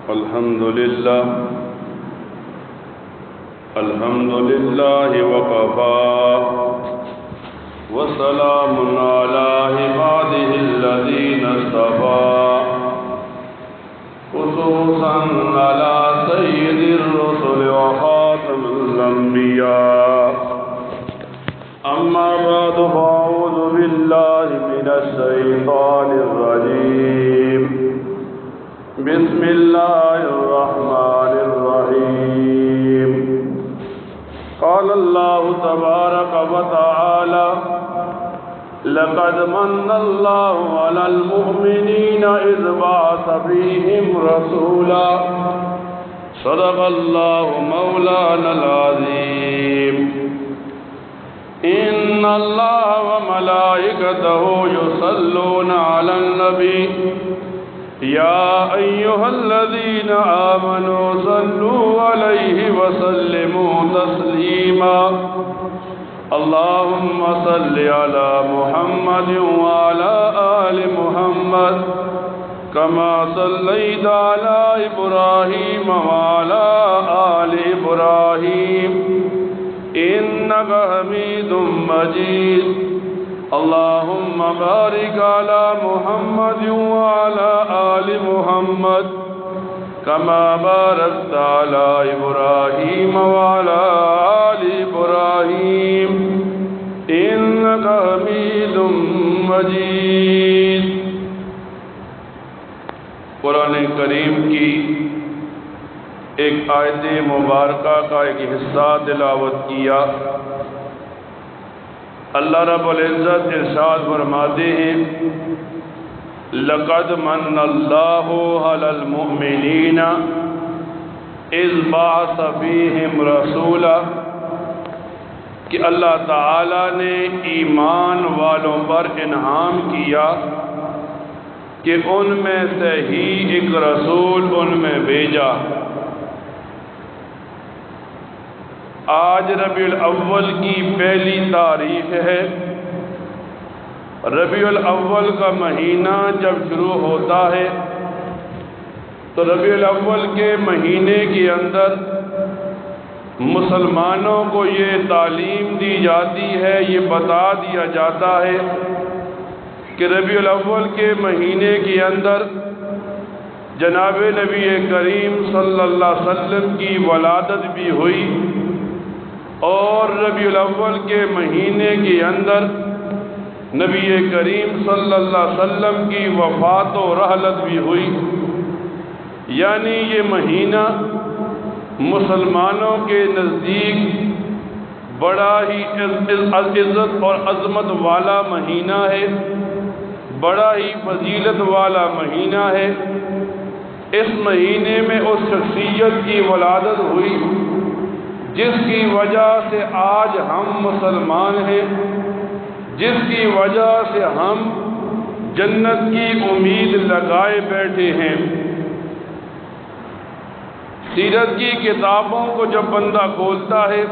الحمد لله وكفى وسلام على عباده الذين اصطفى خصوصا على سيد الرسل وخاتم الأنبياء أما بعد فأعوذ بالله من الشيطان الرجيم بسم الله الرحمن الرحيم قال الله تبارك وتعالى لقد من الله على المؤمنين إذ بعث فيهم رسولا صدق الله مولانا العظيم إن الله وملائكته يصلون على النبي يا أيها الذين آمنوا صلوا عليه وسلموا تسليما اللهم صل على محمد وعلى آل محمد كما صليت على إبراهيم وعلى آل إبراهيم إنك حميد مجيد اللهم بارك على محمد وعلى آل محمد كما باركت على إبراهيم وعلى آل إبراهيم إنك حميد مجيد قرآن کریم کی ایک آیت مبارکہ کا ایک حصہ تلاوت کیا۔ اللہ رب العزت ارشاد فرماتے ہیں لقد من اللہ علی المؤمنین اذ بعث فیہم رسولا، کہ اللہ تعالی نے ایمان والوں پر انعام کیا کہ ان میں سے ہی ایک رسول ان میں بھیجا۔ آج ربیع الاول کی پہلی تاریخ ہے۔ ربیع الاول کا مہینہ جب شروع ہوتا ہے تو ربیع الاول کے مہینے کے اندر مسلمانوں کو یہ تعلیم دی جاتی ہے، یہ بتا دیا جاتا ہے کہ ربیع الاول کے مہینے کے اندر جناب نبی کریم صلی اللہ علیہ وسلم کی ولادت بھی ہوئی، اور ربیع الاول کے مہینے کے اندر نبی کریم صلی اللہ علیہ وسلم کی وفات و رحلت بھی ہوئی۔ یعنی یہ مہینہ مسلمانوں کے نزدیک بڑا ہی عزت اور عظمت والا مہینہ ہے، بڑا ہی فضیلت والا مہینہ ہے۔ اس مہینے میں اس شخصیت کی ولادت ہوئی جس کی وجہ سے آج ہم مسلمان ہیں، جس کی وجہ سے ہم جنت کی امید لگائے بیٹھے ہیں۔ سیرت کی کتابوں کو جب بندہ کھولتا ہے،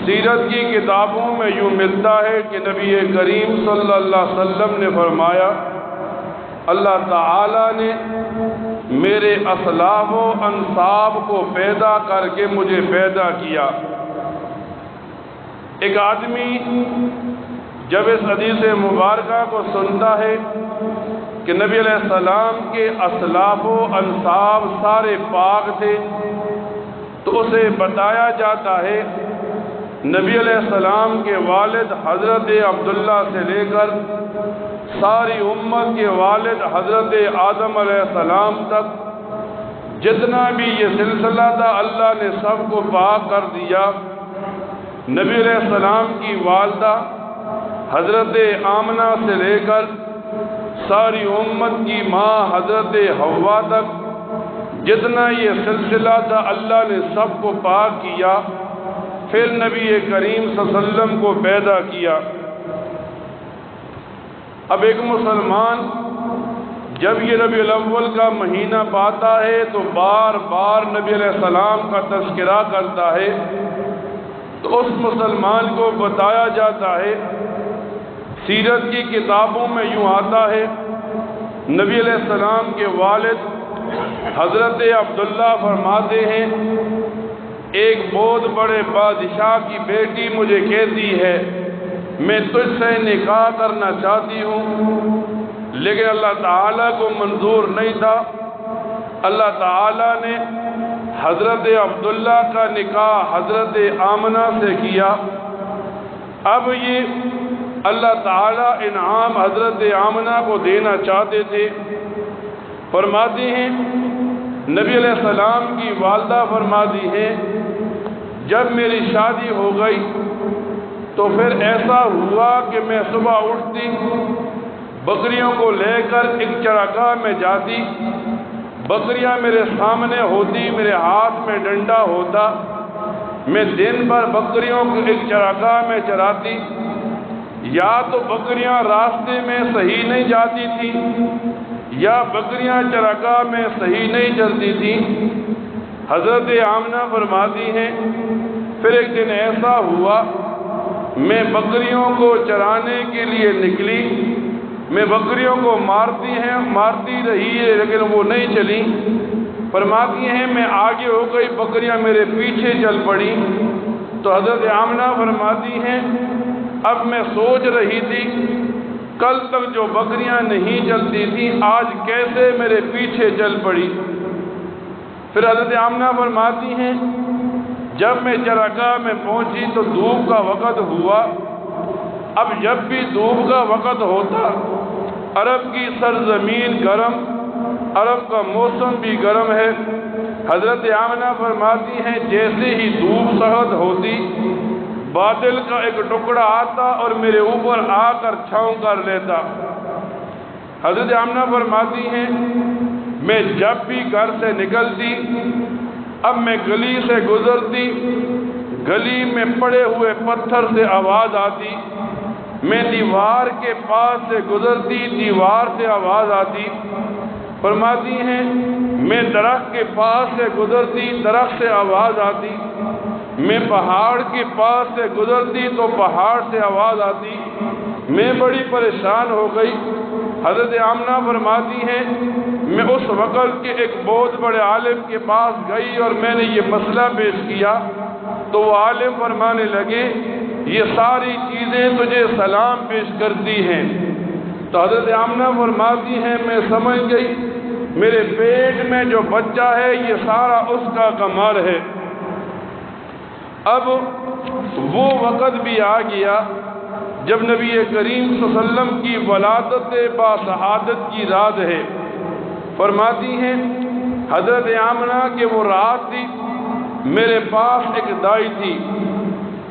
سیرت کی کتابوں میں یوں ملتا ہے کہ نبی کریم صلی اللہ علیہ وسلم نے فرمایا اللہ تعالی نے میرے اسلاف و انساب کو پیدا کر کے مجھے پیدا کیا۔ ایک آدمی جب اس حدیث مبارکہ کو سنتا ہے کہ نبی علیہ السلام کے اسلاف و انساب سارے پاک تھے، تو اسے بتایا جاتا ہے نبی علیہ السلام کے والد حضرت عبداللہ سے لے کر ساری امت کے والد حضرت آدم علیہ السلام تک جتنا بھی یہ سلسلہ تھا اللہ نے سب کو پاک کر دیا۔ نبی علیہ السلام کی والدہ حضرت آمنہ سے لے کر ساری امت کی ماں حضرت حوا تک جتنا یہ سلسلہ تھا اللہ نے سب کو پاک کیا، پھر نبی کریم صلی اللہ علیہ وسلم کو پیدا کیا۔ اب ایک مسلمان جب یہ ربیع الاول کا مہینہ پاتا ہے تو بار بار نبی علیہ السلام کا تذکرہ کرتا ہے، تو اس مسلمان کو بتایا جاتا ہے سیرت کی کتابوں میں یوں آتا ہے نبی علیہ السلام کے والد حضرت عبداللہ فرماتے ہیں ایک بہت بڑے بادشاہ کی بیٹی مجھے کہتی ہے میں تجھ سے نکاح کرنا چاہتی ہوں، لیکن اللہ تعالیٰ کو منظور نہیں تھا۔ اللہ تعالیٰ نے حضرت عبداللہ کا نکاح حضرت آمنہ سے کیا۔ اب یہ اللہ تعالیٰ انعام حضرت آمنہ کو دینا چاہتے تھے۔ فرماتی ہیں نبی علیہ السلام کی والدہ فرماتی ہیں جب میری شادی ہو گئی تو پھر ایسا ہوا کہ میں صبح اٹھتی، بکریوں کو لے کر ایک چراگاہ میں جاتی، بکریاں میرے سامنے ہوتی، میرے ہاتھ میں ڈنڈا ہوتا، میں دن بھر بکریوں کو ایک چراگاہ میں چراتی۔ یا تو بکریاں راستے میں صحیح نہیں جاتی تھیں یا بکریاں چراگاہ میں صحیح نہیں چلتی تھیں۔ حضرت آمنہ فرماتی ہیں پھر ایک دن ایسا ہوا میں بکریوں کو چرانے کے لیے نکلی، میں بکریوں کو مارتی رہی ہے لیکن وہ نہیں چلی۔ فرماتی ہیں میں آگے ہو گئی، بکریاں میرے پیچھے چل پڑی۔ تو حضرت آمنہ فرماتی ہیں اب میں سوچ رہی تھی کل تک جو بکریاں نہیں چلتی تھیں آج کیسے میرے پیچھے چل پڑی۔ پھر حضرت آمنہ فرماتی ہیں جب میں چراگاہ میں پہنچی تو دھوپ کا وقت ہوا۔ اب جب بھی دھوپ کا وقت ہوتا، عرب کی سرزمین گرم، عرب کا موسم بھی گرم ہے، حضرت آمنہ فرماتی ہیں جیسے ہی دھوپ سخت ہوتی بادل کا ایک ٹکڑا آتا اور میرے اوپر آ کر چھاؤں کر لیتا۔ حضرت آمنہ فرماتی ہیں میں جب بھی گھر سے نکلتی، اب میں گلی سے گزرتی، گلی میں پڑے ہوئے پتھر سے آواز آتی، میں دیوار کے پاس سے گزرتی، دیوار سے آواز آتی۔ فرماتی ہیں میں درخت کے پاس سے گزرتی، درخت سے آواز آتی، میں پہاڑ کے پاس سے گزرتی تو پہاڑ سے آواز آتی، میں بڑی پریشان ہو گئی۔ حضرت آمنہ فرماتی ہیں میں اس وقت کے ایک بہت بڑے عالم کے پاس گئی اور میں نے یہ مسئلہ پیش کیا تو وہ عالم فرمانے لگے یہ ساری چیزیں تجھے سلام پیش کرتی ہیں۔ تو حضرت آمنہ فرماتی ہیں میں سمجھ گئی میرے پیٹ میں جو بچہ ہے یہ سارا اس کا کمال ہے۔ اب وہ وقت بھی آ گیا جب نبی کریم صلی اللہ علیہ وسلم کی ولادت با شہادت کی رات ہے۔ فرماتی ہیں حضرت آمنہ کہ وہ رات تھی، میرے پاس ایک دائی تھی،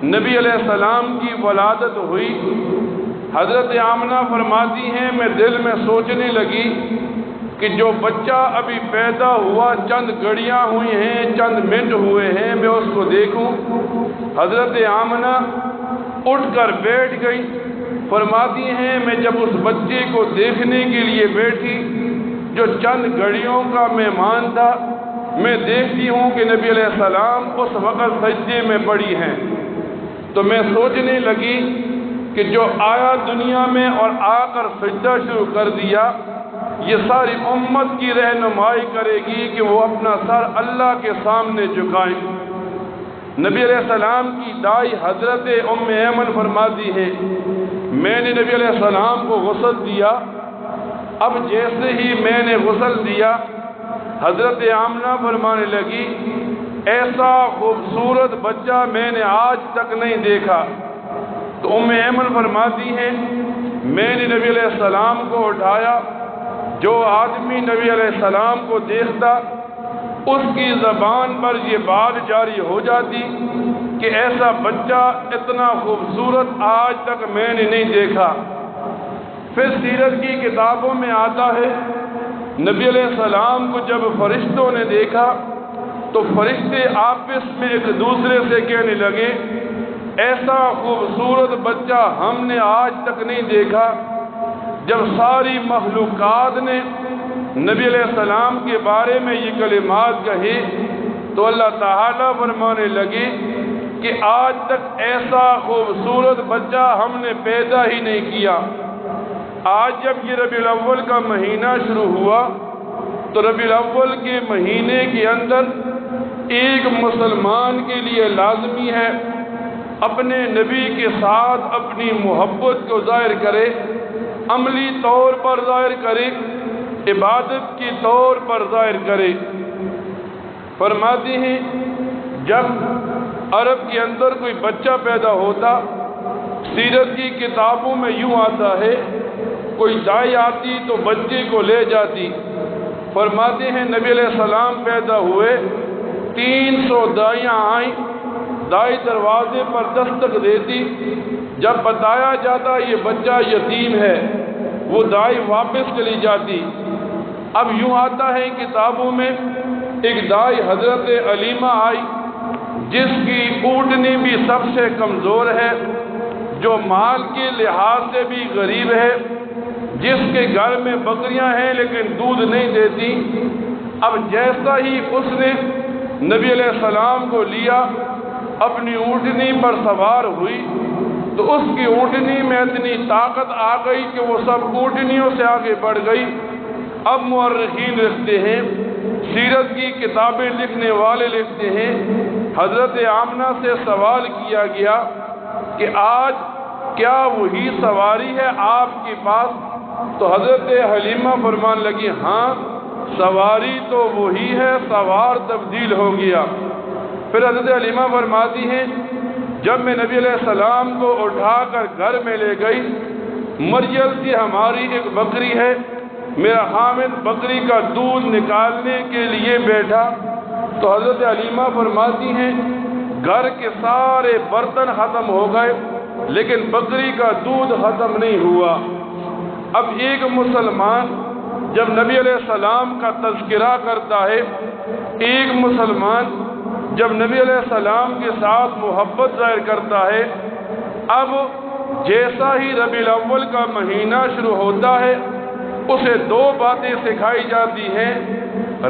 نبی علیہ السلام کی ولادت ہوئی۔ حضرت آمنہ فرماتی ہیں میں دل میں سوچنے لگی کہ جو بچہ ابھی پیدا ہوا چند گھڑیاں ہوئی ہیں، چند منٹ ہوئے ہیں، میں اس کو دیکھوں۔ حضرت آمنہ اٹھ کر بیٹھ گئی۔ فرماتی ہیں میں جب اس بچے کو دیکھنے کے لیے بیٹھی جو چند گھڑیوں کا مہمان تھا، میں دیکھتی ہوں کہ نبی علیہ السلام اس وقت سجدے میں پڑی ہیں، تو میں سوچنے لگی کہ جو آیا دنیا میں اور آ کر سجدہ شروع کر دیا یہ ساری امت کی رہنمائی کرے گی کہ وہ اپنا سر اللہ کے سامنے جھکائیں۔ نبی علیہ السلام کی دائی حضرت ام ایمن فرماتی ہے میں نے نبی علیہ السلام کو غسل دیا، اب جیسے ہی میں نے غسل دیا حضرت آمنہ فرمانے لگی ایسا خوبصورت بچہ میں نے آج تک نہیں دیکھا۔ تو ام ایمن فرماتی ہے میں نے نبی علیہ السلام کو اٹھایا، جو آدمی نبی علیہ السلام کو دیکھتا اس کی زبان پر یہ بات جاری ہو جاتی کہ ایسا بچہ اتنا خوبصورت آج تک میں نے نہیں دیکھا۔ پھر سیرت کی کتابوں میں آتا ہے نبی علیہ السلام کو جب فرشتوں نے دیکھا تو فرشتے آپس میں ایک دوسرے سے کہنے لگے ایسا خوبصورت بچہ ہم نے آج تک نہیں دیکھا۔ جب ساری مخلوقات نے نبی علیہ السلام کے بارے میں یہ کلمات کہی تو اللہ تعالیٰ فرمانے لگے کہ آج تک ایسا خوبصورت بچہ ہم نے پیدا ہی نہیں کیا۔ آج جب یہ ربیع الاول کا مہینہ شروع ہوا تو ربیع الاول کے مہینے کے اندر ایک مسلمان کے لیے لازمی ہے اپنے نبی کے ساتھ اپنی محبت کو ظاہر کرے، عملی طور پر ظاہر کرے، عبادت کی طور پر ظاہر کرے۔ فرماتے ہیں جب عرب کے اندر کوئی بچہ پیدا ہوتا، سیرت کی کتابوں میں یوں آتا ہے، کوئی دائی آتی تو بچے کو لے جاتی۔ فرماتے ہیں نبی علیہ السلام پیدا ہوئے، 300 دائیاں آئیں، دائی دروازے پر دستک دیتی، جب بتایا جاتا یہ بچہ یتیم ہے، وہ دائی واپس چلی جاتی۔ اب یوں آتا ہے کتابوں میں، ایک دائی حضرت علیمہ آئی جس کی اونٹنی بھی سب سے کمزور ہے، جو مال کے لحاظ سے بھی غریب ہے، جس کے گھر میں بکریاں ہیں لیکن دودھ نہیں دیتی۔ اب جیسا ہی اس نے نبی علیہ السلام کو لیا، اپنی اونٹنی پر سوار ہوئی، تو اس کی اونٹنی میں اتنی طاقت آ گئی کہ وہ سب اونٹنیوں سے آگے بڑھ گئی۔ اب مورخین لکھتے ہیں، سیرت کی کتابیں لکھنے والے لکھتے ہیں، حضرت آمنہ سے سوال کیا گیا کہ آج کیا وہی سواری ہے آپ کے پاس؟ تو حضرت حلیمہ فرمان لگی ہاں سواری تو وہی ہے، سوار تبدیل ہو گیا۔ پھر حضرت حلیمہ فرماتی ہیں جب میں نبی علیہ السلام کو اٹھا کر گھر میں لے گئی، مریل کی ہماری ایک بکری ہے، میرا حامد بکری کا دودھ نکالنے کے لیے بیٹھا، تو حضرت حلیمہ فرماتی ہیں گھر کے سارے برتن ختم ہو گئے لیکن بکری کا دودھ ختم نہیں ہوا۔ اب ایک مسلمان جب نبی علیہ السلام کا تذکرہ کرتا ہے، ایک مسلمان جب نبی علیہ السلام کے ساتھ محبت ظاہر کرتا ہے، اب جیسا ہی ربیع الاول کا مہینہ شروع ہوتا ہے اسے دو باتیں سکھائی جاتی ہیں۔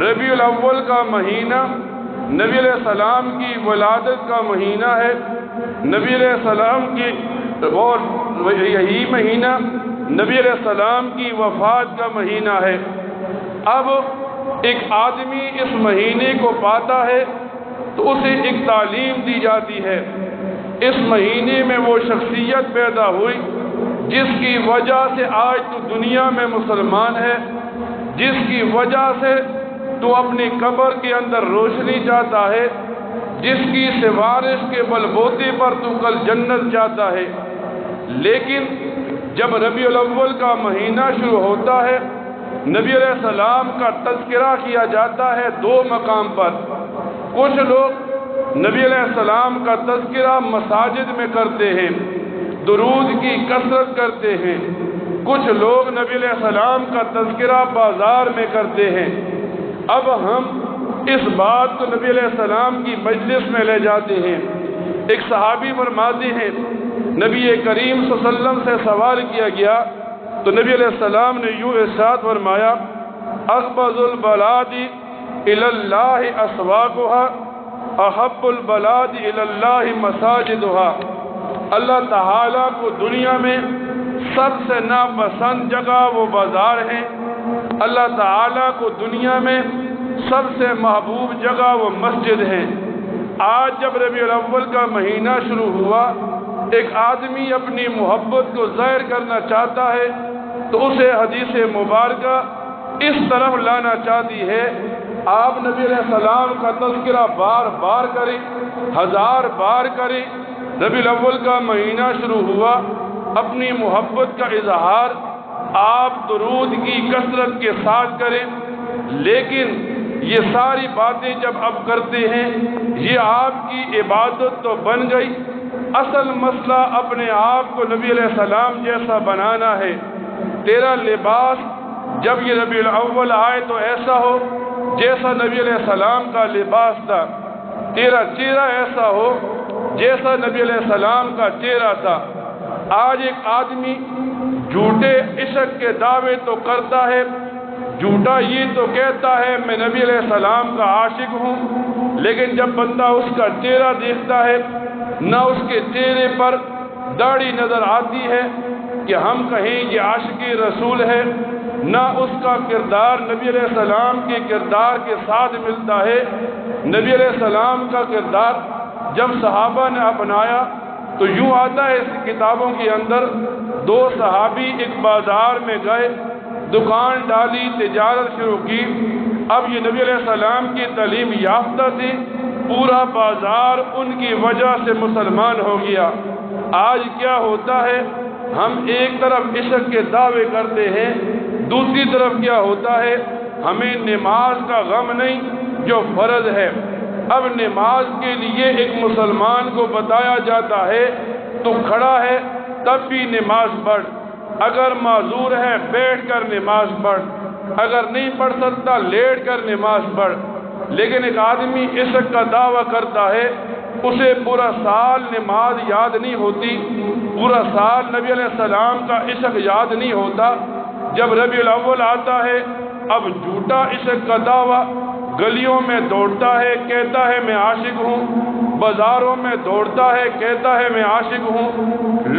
ربیع الاول کا مہینہ نبی علیہ السلام کی ولادت کا مہینہ ہے، نبی علیہ السلام کی اور یہی مہینہ نبی علیہ السلام کی وفات کا مہینہ ہے۔ اب ایک آدمی اس مہینے کو پاتا ہے تو اسے ایک تعلیم دی جاتی ہے، اس مہینے میں وہ شخصیت پیدا ہوئی جس کی وجہ سے آج تو دنیا میں مسلمان ہے، جس کی وجہ سے تو اپنی قبر کے اندر روشنی چاہتا ہے، جس کی سفارش کے بلبوتے پر تو کل جنت جاتا ہے۔ لیکن جب ربیع الاول کا مہینہ شروع ہوتا ہے، نبی علیہ السلام کا تذکرہ کیا جاتا ہے دو مقام پر۔ کچھ لوگ نبی علیہ السلام کا تذکرہ مساجد میں کرتے ہیں، درود کی کثرت کرتے ہیں، کچھ لوگ نبی علیہ السلام کا تذکرہ بازار میں کرتے ہیں۔ اب ہم اس بات کو نبی علیہ السلام کی مجلس میں لے جاتے ہیں۔ ایک صحابی فرماتے ہیں نبی کریم صلی اللہ علیہ وسلم سے سوال کیا گیا تو نبی علیہ السلام نے یوں ارشاد فرمایا، اخبث البلاد الی اللہ اسواقها احب البلاد الی اللہ مساجدها۔ اللہ تعالیٰ کو دنیا میں سب سے ناپسند جگہ وہ بازار ہیں، اللہ تعالیٰ کو دنیا میں سب سے محبوب جگہ وہ مسجد ہیں۔ آج جب ربیع الاول کا مہینہ شروع ہوا، ایک آدمی اپنی محبت کو ظاہر کرنا چاہتا ہے تو اسے حدیث مبارکہ اس طرف لانا چاہتی ہے، آپ نبی علیہ السلام کا تذکرہ بار بار کریں، 1000 بار کریں۔ ربیع الاول کا مہینہ شروع ہوا، اپنی محبت کا اظہار آپ درود کی کثرت کے ساتھ کریں۔ لیکن یہ ساری باتیں جب اب کرتے ہیں، یہ آپ کی عبادت تو بن گئی، اصل مسئلہ اپنے آپ کو نبی علیہ السلام جیسا بنانا ہے۔ تیرا لباس جب یہ ربیع الاول آئے تو ایسا ہو جیسا نبی علیہ السلام کا لباس تھا، تیرا چہرہ ایسا ہو جیسا نبی علیہ السلام کا چہرہ تھا۔ آج ایک آدمی جھوٹے عشق کے دعوے تو کرتا ہے، جھوٹا یہ تو کہتا ہے میں نبی علیہ السلام کا عاشق ہوں، لیکن جب بندہ اس کا چہرہ دیکھتا ہے، نہ اس کے چہرے پر داڑھی نظر آتی ہے کہ ہم کہیں یہ عاشق رسول ہے، نہ اس کا کردار نبی علیہ السلام کے کردار کے ساتھ ملتا ہے۔ نبی علیہ السلام کا کردار جب صحابہ نے اپنایا تو یوں آتا ہے اس کتابوں کے اندر، دو صحابی ایک بازار میں گئے، دکان ڈالی، تجارت شروع کی۔ اب یہ نبی علیہ السلام کی تعلیم یافتہ تھی، پورا بازار ان کی وجہ سے مسلمان ہو گیا۔ آج کیا ہوتا ہے، ہم ایک طرف عشق کے دعوے کرتے ہیں، دوسری طرف کیا ہوتا ہے، ہمیں نماز کا غم نہیں جو فرض ہے۔ اب نماز کے لیے ایک مسلمان کو بتایا جاتا ہے تو کھڑا ہے تب بھی نماز پڑھ، اگر معذور ہے بیٹھ کر نماز پڑھ، اگر نہیں پڑھ سکتا لیٹ کر نماز پڑھ۔ لیکن ایک آدمی عشق کا دعویٰ کرتا ہے، اسے پورا سال نماز یاد نہیں ہوتی، پورا سال نبی علیہ السلام کا عشق یاد نہیں ہوتا۔ جب ربیع الاول آتا ہے اب جھوٹا عشق کا دعویٰ، گلیوں میں دوڑتا ہے کہتا ہے میں عاشق ہوں، بازاروں میں دوڑتا ہے کہتا ہے میں عاشق ہوں،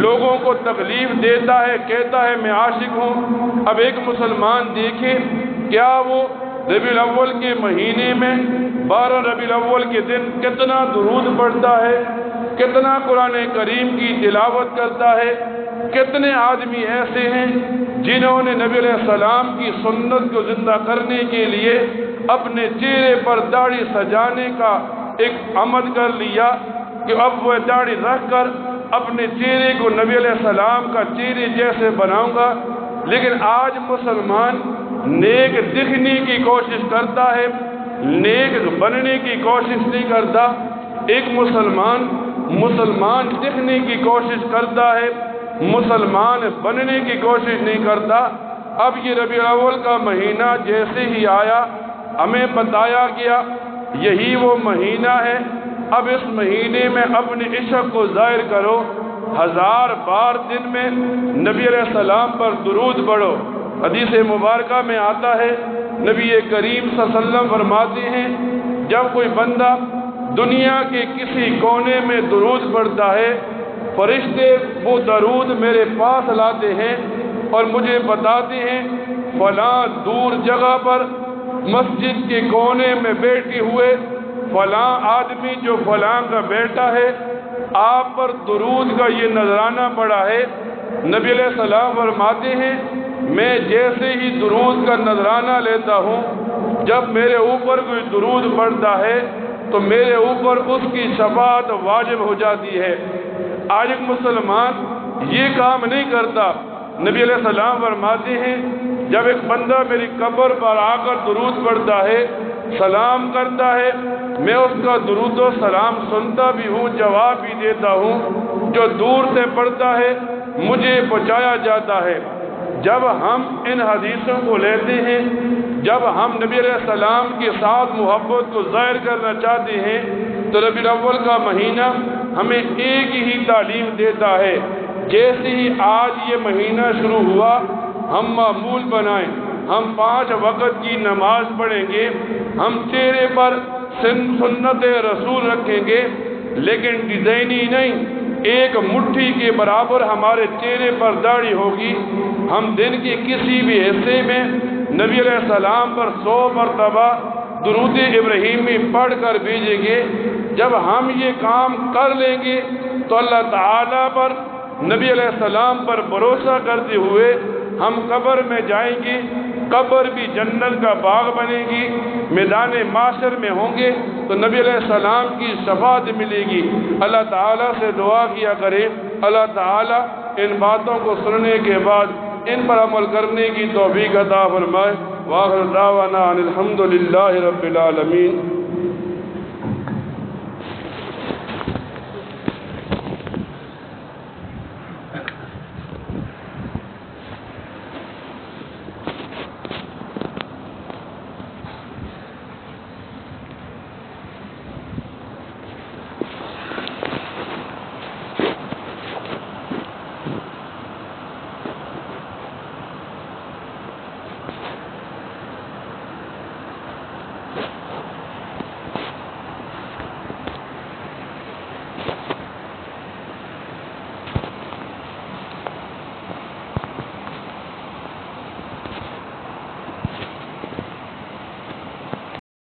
لوگوں کو تکلیف دیتا ہے کہتا ہے میں عاشق ہوں۔ اب ایک مسلمان دیکھے کیا وہ ربیع الاول کے مہینے میں 12 ربیع الاول کے دن کتنا درود پڑھتا ہے، کتنا قرآن کریم کی تلاوت کرتا ہے۔ کتنے آدمی ایسے ہیں جنہوں نے نبی علیہ السلام کی سنت کو زندہ کرنے کے لیے اپنے چہرے پر داڑھی سجانے کا ایک عمل کر لیا کہ اب وہ داڑھی رکھ کر اپنے چہرے کو نبی علیہ السلام کا چہرے جیسے بناؤں گا۔ لیکن آج مسلمان نیک دکھنے کی کوشش کرتا ہے، نیک بننے کی کوشش نہیں کرتا۔ ایک مسلمان دکھنے کی کوشش کرتا ہے، مسلمان بننے کی کوشش نہیں کرتا۔ اب یہ ربیع الاول کا مہینہ جیسے ہی آیا ہمیں بتایا گیا یہی وہ مہینہ ہے، اب اس مہینے میں اپنے عشق کو ظاہر کرو، 1000 بار دن میں نبی علیہ السلام پر درود پڑھو۔ حدیث مبارکہ میں آتا ہے نبی کریم صلی اللہ علیہ وسلم فرماتے ہیں جب کوئی بندہ دنیا کے کسی کونے میں درود پڑھتا ہے، فرشتے وہ درود میرے پاس لاتے ہیں اور مجھے بتاتے ہیں فلاں دور جگہ پر مسجد کے کونے میں بیٹھے ہوئے فلاں آدمی جو فلاں کا بیٹا ہے، آپ پر درود کا یہ نذرانہ پڑا ہے۔ نبی علیہ السلام فرماتے ہیں میں جیسے ہی درود کا نذرانہ لیتا ہوں، جب میرے اوپر کوئی درود پڑتا ہے تو میرے اوپر اس کی شفاعت واجب ہو جاتی ہے۔ آج ایک مسلمان یہ کام نہیں کرتا۔ نبی علیہ السلام فرماتے ہیں جب ایک بندہ میری قبر پر آ کر درود پڑھتا ہے، سلام کرتا ہے، میں اس کا درود و سلام سنتا بھی ہوں، جواب بھی دیتا ہوں، جو دور سے پڑھتا ہے مجھے پہنچایا جاتا ہے۔ جب ہم ان حدیثوں کو لیتے ہیں، جب ہم نبی علیہ السلام کے ساتھ محبت کو ظاہر کرنا چاہتے ہیں تو ربیع الاول کا مہینہ ہمیں ایک ہی تعلیم دیتا ہے۔ جیسے ہی آج یہ مہینہ شروع ہوا ہم معمول بنائیں، ہم 5 وقت کی نماز پڑھیں گے، ہم چہرے پر سنت رسول رکھیں گے، لیکن ڈیزائنی نہیں، ایک مٹھی کے برابر ہمارے چہرے پر داڑھی ہوگی۔ ہم دن کے کسی بھی حصے میں نبی علیہ السلام پر 100 مرتبہ درود ابراہیمی پڑھ کر بھیجیں گے۔ جب ہم یہ کام کر لیں گے تو اللہ تعالیٰ پر، نبی علیہ السلام پر بھروسہ کرتے ہوئے ہم قبر میں جائیں گے، قبر بھی جنت کا باغ بنے گی، میدان معاشر میں ہوں گے تو نبی علیہ السلام کی شفاعت ملے گی۔ اللہ تعالیٰ سے دعا کیا کریں اللہ تعالیٰ ان باتوں کو سننے کے بعد ان پر عمل کرنے کی توفیق عطا فرمائے۔ وآخر دعوانا ان الحمد للہ رب العالمین۔